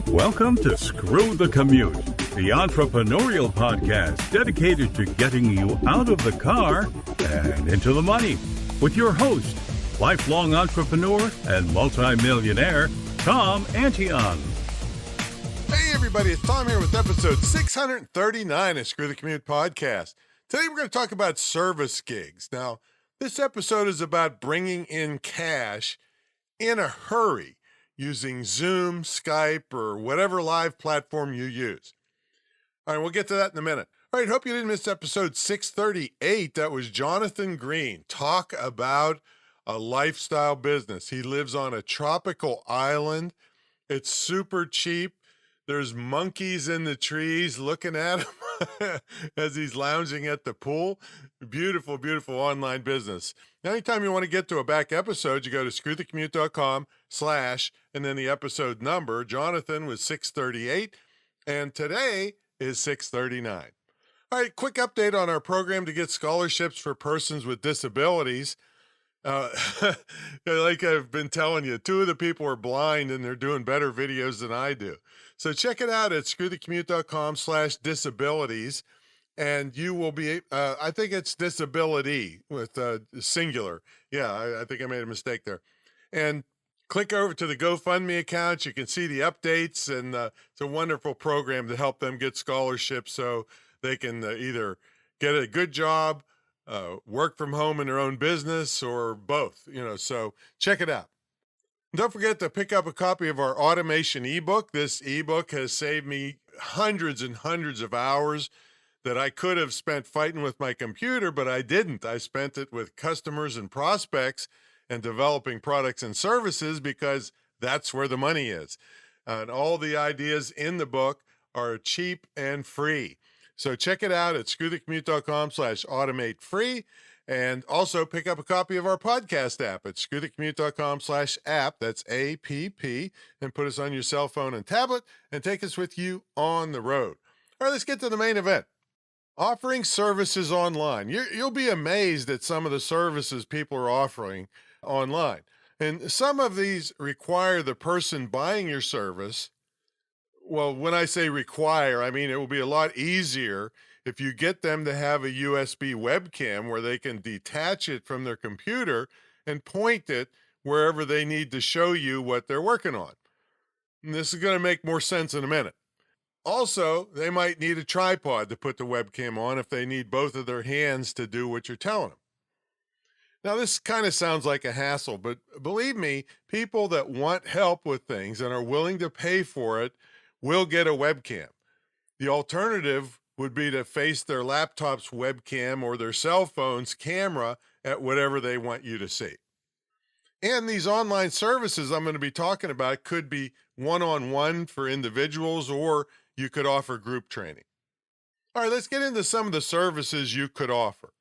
Welcome to Screw the Commute, the entrepreneurial podcast dedicated to getting you out of the car and into the money with your host, lifelong entrepreneur and multimillionaire, Tom Antion. Hey everybody, it's Tom here with episode 639 of Screw the Commute podcast. Today we're going to talk about service gigs. Now, this episode is about bringing in cash in a hurry using Zoom, Skype, or whatever live platform you use. All right, we'll get to that in a minute. All right, hope you didn't miss episode 638. That was Jonathan Green. Talk about a lifestyle business. He lives on a tropical island. It's super cheap. There's monkeys in the trees looking at him as he's lounging at the pool. Beautiful, beautiful online business. Anytime you want to get to a back episode, you go to screwthecommute.com/ and then the episode number. Jonathan was 638, and today is 639. All right, quick update on our program to get scholarships for persons with disabilities. Like I've been telling you, two of the people are blind and they're doing better videos than I do. So check it out at screwthecommute.com/disabilities. And you will be, I think it's disability with singular. Yeah, I think I made a mistake there. And click over to the GoFundMe account. You can see the updates, and it's a wonderful program to help them get scholarships so they can either get a good job, work from home in their own business, or both, so check it out. Don't forget to pick up a copy of our automation ebook. This ebook has saved me hundreds and hundreds of hours that I could have spent fighting with my computer, but I didn't. I spent it with customers and prospects and developing products and services because that's where the money is. And all the ideas in the book are cheap and free. So check it out at screwthecommute.com/automate free. And also pick up a copy of our podcast app at screwthecommute.com/app. That's APP. And put us on your cell phone and tablet and take us with you on the road. All right, let's get to the main event. Offering services online. You'll be amazed at some of the services people are offering online. And some of these require the person buying your service. Well, when I say require, I mean it will be a lot easier if you get them to have a USB webcam where they can detach it from their computer and point it wherever they need to show you what they're working on. And this is going to make more sense in a minute. Also, they might need a tripod to put the webcam on if they need both of their hands to do what you're telling them. Now, this kind of sounds like a hassle, but believe me, people that want help with things and are willing to pay for it will get a webcam. The alternative would be to face their laptop's webcam or their cell phone's camera at whatever they want you to see. And these online services I'm going to be talking about could be one-on-one for individuals, or you could offer group training. All right, let's get into some of the services you could offer.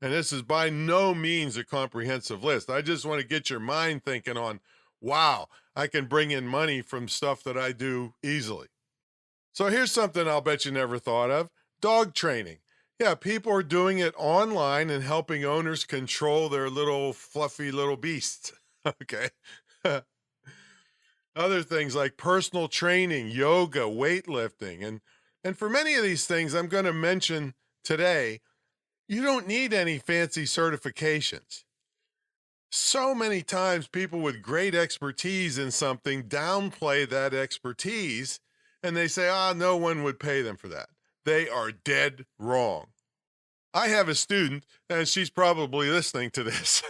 And this is by no means a comprehensive list. I just want to get your mind thinking on, wow, I can bring in money from stuff that I do easily. So here's something I'll bet you never thought of: dog training. Yeah, people are doing it online and helping owners control their little fluffy little beasts. Okay. Other things like personal training, yoga, weightlifting. And for many of these things I'm going to mention today, you don't need any fancy certifications. So many times people with great expertise in something downplay that expertise, and they say, no one would pay them for that. They are dead wrong. I have a student, and she's probably listening to this,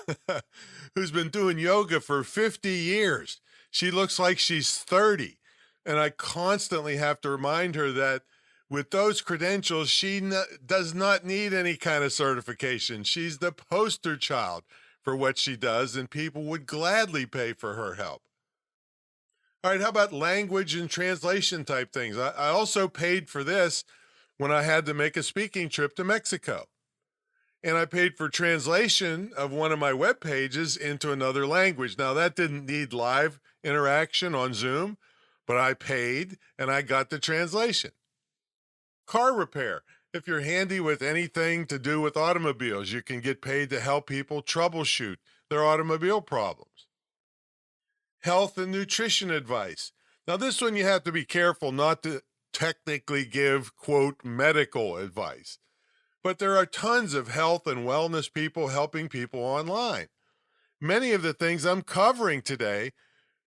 who's been doing yoga for 50 years. She looks like she's 30. And I constantly have to remind her that with those credentials, she does not need any kind of certification. She's the poster child for what she does, and people would gladly pay for her help. All right, how about language and translation type things? I also paid for this when I had to make a speaking trip to Mexico. And I paid for translation of one of my web pages into another language. Now, that didn't need live interaction on Zoom, but I paid and I got the translation. Car repair. If you're handy with anything to do with automobiles, you can get paid to help people troubleshoot their automobile problems. Health and nutrition advice. Now, this one you have to be careful not to technically give, quote, medical advice. But there are tons of health and wellness people helping people online. Many of the things I'm covering today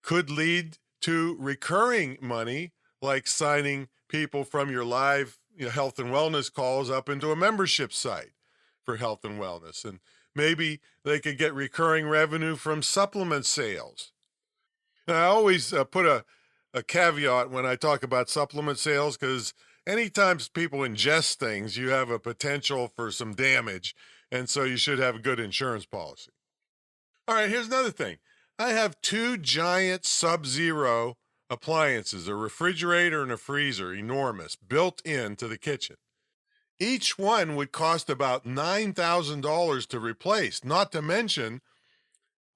could lead to recurring money, like signing people from your live health and wellness calls up into a membership site for health and wellness. And maybe they could get recurring revenue from supplement sales. And I always put a caveat when I talk about supplement sales, because anytime people ingest things, you have a potential for some damage. And so you should have a good insurance policy. All right, here's another thing. I have two giant Sub-Zero appliances, a refrigerator and a freezer, enormous, built into the kitchen. Each one would cost about $9,000 to replace, not to mention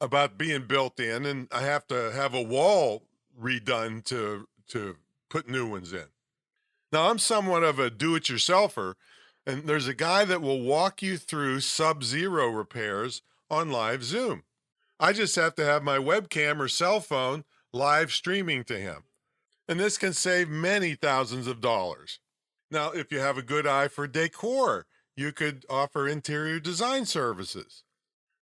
about being built in, and I have to have a wall redone to put new ones in. Now, I'm somewhat of a do-it-yourselfer, and there's a guy that will walk you through Sub-Zero repairs on live Zoom. I just have to have my webcam or cell phone live streaming to him. And this can save many thousands of dollars. Now, if you have a good eye for decor, you could offer interior design services.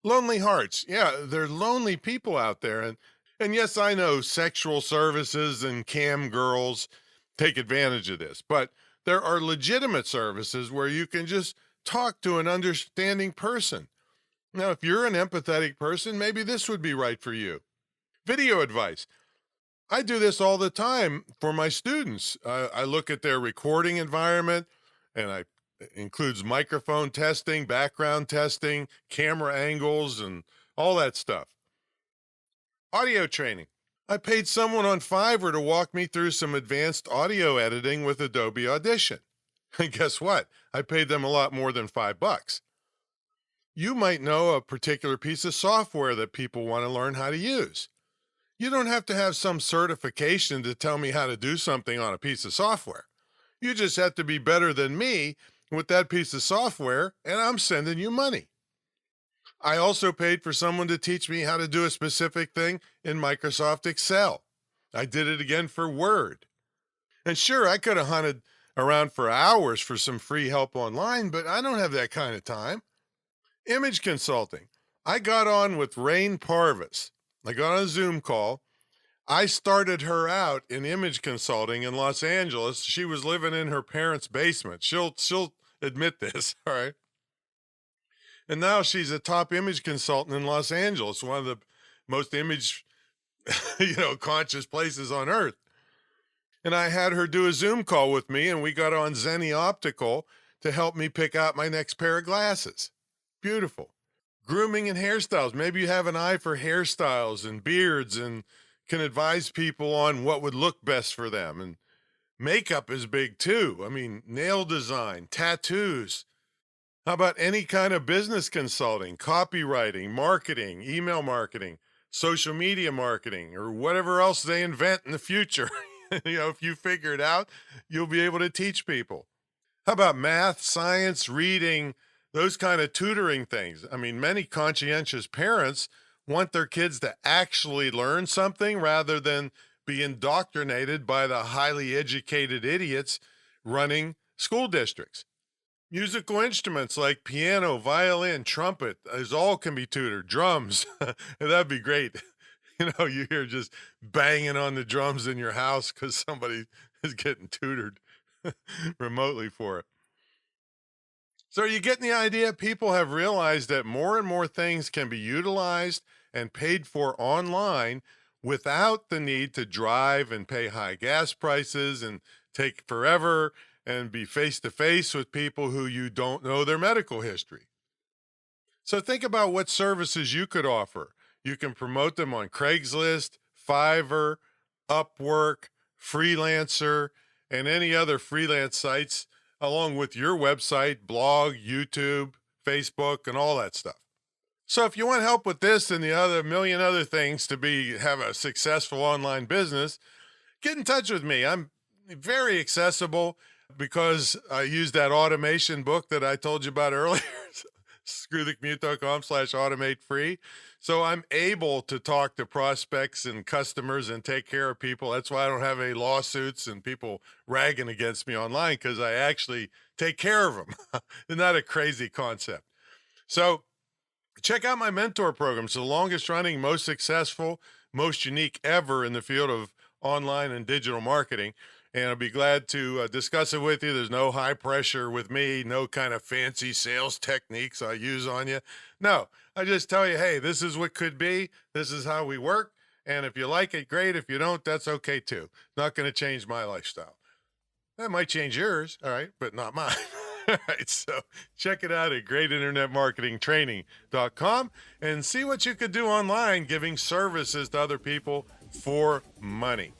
Lonely hearts. Yeah, there are lonely people out there. And yes, I know sexual services and cam girls take advantage of this, but there are legitimate services where you can just talk to an understanding person. Now, if you're an empathetic person, maybe this would be right for you. Video advice. I do this all the time for my students. I look at their recording environment, and it includes microphone testing, background testing, camera angles, and all that stuff. Audio training. I paid someone on Fiverr to walk me through some advanced audio editing with Adobe Audition. And guess what? I paid them a lot more than $5. You might know a particular piece of software that people want to learn how to use. You don't have to have some certification to tell me how to do something on a piece of software. You just have to be better than me with that piece of software, and I'm sending you money. I also paid for someone to teach me how to do a specific thing in Microsoft Excel. I did it again for Word. And sure, I could have hunted around for hours for some free help online, but I don't have that kind of time. Image consulting. I got on with Rain Parvis. I got on a Zoom call. I started her out in image consulting in Los Angeles. She was living in her parents' basement. She'll admit this, all right? And now she's a top image consultant in Los Angeles, one of the most image, conscious places on earth. And I had her do a Zoom call with me, and we got on Zenny Optical to help me pick out my next pair of glasses. Beautiful. Grooming and hairstyles. Maybe you have an eye for hairstyles and beards and can advise people on what would look best for them. And makeup is big too. I mean, nail design, tattoos. How about any kind of business consulting, copywriting, marketing, email marketing, social media marketing, or whatever else they invent in the future? If you figure it out, you'll be able to teach people. How about math, science, reading, those kind of tutoring things? I mean, many conscientious parents want their kids to actually learn something rather than be indoctrinated by the highly educated idiots running school districts. Musical instruments like piano, violin, trumpet, those all can be tutored. Drums, that'd be great. You hear just banging on the drums in your house because somebody is getting tutored remotely for it. So are you getting the idea? People have realized that more and more things can be utilized and paid for online without the need to drive and pay high gas prices and take forever and be face-to-face with people who you don't know their medical history. So think about what services you could offer. You can promote them on Craigslist, Fiverr, Upwork, Freelancer, and any other freelance sites, along with your website, blog, YouTube, Facebook, and all that stuff. So if you want help with this and the other million other things to have a successful online business, get in touch with me. I'm very accessible because I use that automation book that I told you about earlier. screwthecommute.com/automate free. So I'm able to talk to prospects and customers and take care of people. That's why I don't have any lawsuits and people ragging against me online, because I actually take care of them. Isn't that a crazy concept? So check out my mentor program. It's the longest running, most successful, most unique ever in the field of online and digital marketing. And I'll be glad to discuss it with you. There's no high pressure with me, no kind of fancy sales techniques I use on you. No, I just tell you, hey, this is what could be. This is how we work. And if you like it, great. If you don't, that's okay too. Not going to change my lifestyle. That might change yours, all right, but not mine. All right, so check it out at greatinternetmarketingtraining.com and see what you could do online giving services to other people for money.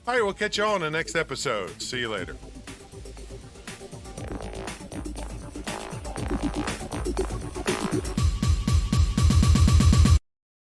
All right, we'll catch you all in the next episode. See you later.